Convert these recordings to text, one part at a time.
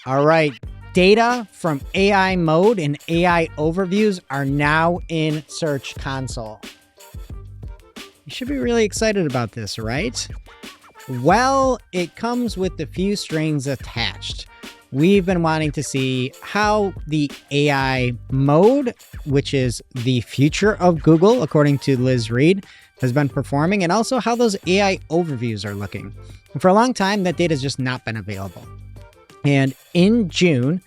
All right. Data from AI mode and AI overviews are now in Search Console. You should be really excited about this, right? Well, it comes with a few strings attached. We've been wanting to see how the AI mode, which is the future of Google, according to Liz Reed, has been performing, and also how those AI overviews are looking. And for a long time, that data has just not been available. And in June,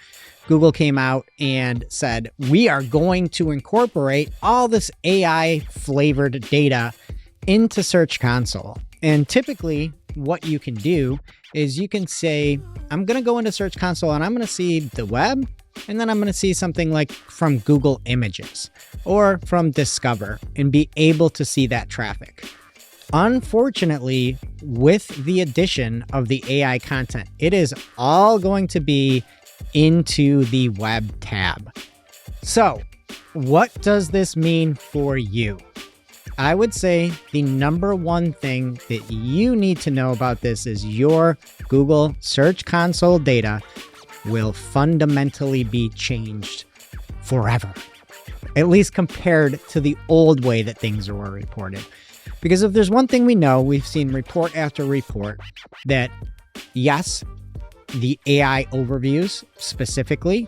Google came out and said, we are going to incorporate all this AI flavored data into Search Console. And typically what you can do is you can say, I'm going to go into Search Console and I'm going to see the web, and then I'm going to see something like from Google Images or from Discover and be able to see that traffic. Unfortunately, with the addition of the AI content, it is all going to be into the web tab. So, what does this mean for you? I would say the number one thing that you need to know about this is your Google Search Console data will fundamentally be changed forever, at least compared to the old way that things were reported. Because if there's one thing we know, we've seen report after report that yes, the AI overviews specifically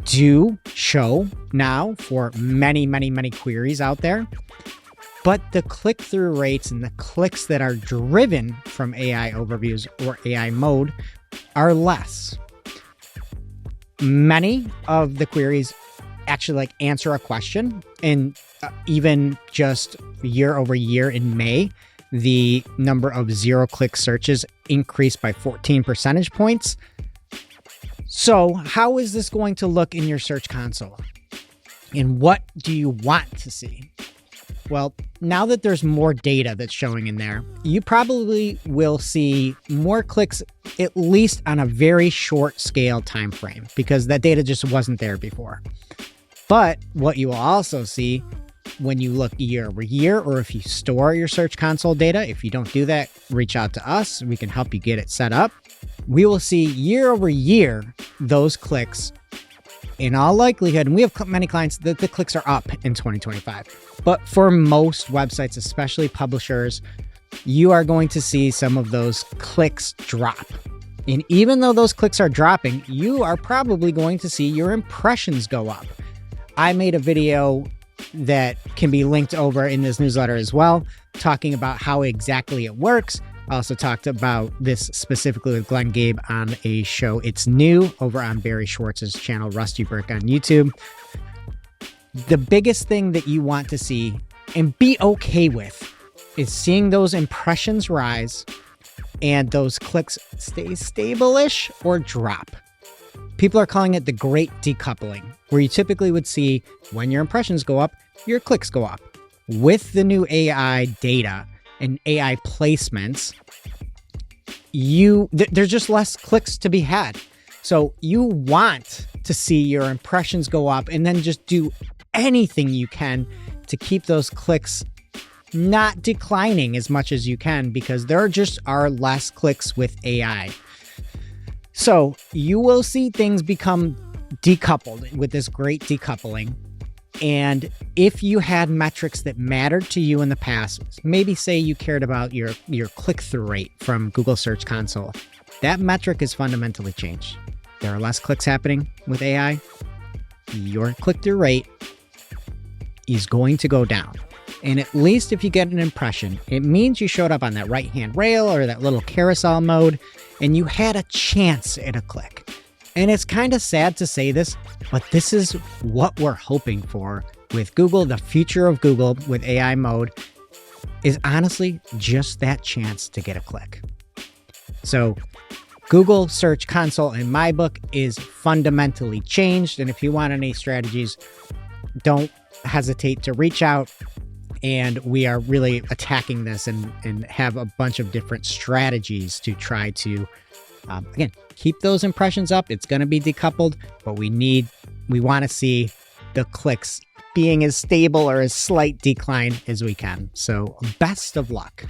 do show now for many, many, many queries out there. But the click-through rates and the clicks that are driven from AI overviews or AI mode are less. Many of the queries actually answer a question, and even just year over year in May, the number of zero-click searches increased by 14 percentage points. So how is this going to look in your Search Console? And what do you want to see? Well, now that there's more data that's showing in there, you probably will see more clicks, at least on a very short scale time frame, because that data just wasn't there before. But what you will also see when you look year over year, or if you store your Search Console data, if you don't do that, reach out to us. We can help you get it set up. We will see year over year, those clicks in all likelihood, and we have many clients that the clicks are up in 2025. But for most websites, especially publishers, you are going to see some of those clicks drop. And even though those clicks are dropping, you are probably going to see your impressions go up. I made a video that can be linked over in this newsletter as well, talking about how exactly it works. I also talked about this specifically with Glenn Gabe on a show, It's New, over on Barry Schwartz's channel, Rusty Burke on YouTube. The biggest thing that you want to see and be okay with is seeing those impressions rise and those clicks stay stable-ish or drop. People are calling it the great decoupling, where you typically would see when your impressions go up, your clicks go up. With the new AI data and AI placements, there's just less clicks to be had. So you want to see your impressions go up and then just do anything you can to keep those clicks not declining as much as you can, because there just are less clicks with AI. So you will see things become decoupled with this great decoupling. And if you had metrics that mattered to you in the past, maybe say you cared about your click-through rate from Google Search Console, that metric is fundamentally changed. There are less clicks happening with AI. Your click-through rate is going to go down. And at least if you get an impression, it means you showed up on that right-hand rail or that little carousel mode, and you had a chance at a click. And it's kind of sad to say this, but this is what we're hoping for with Google. The future of Google with AI mode is honestly just that chance to get a click. So Google Search Console, in my book, is fundamentally changed. And if you want any strategies, don't hesitate to reach out. And we are really attacking this and have a bunch of different strategies to try to, again, keep those impressions up. It's going to be decoupled, but we want to see the clicks being as stable or as slight decline as we can. So best of luck.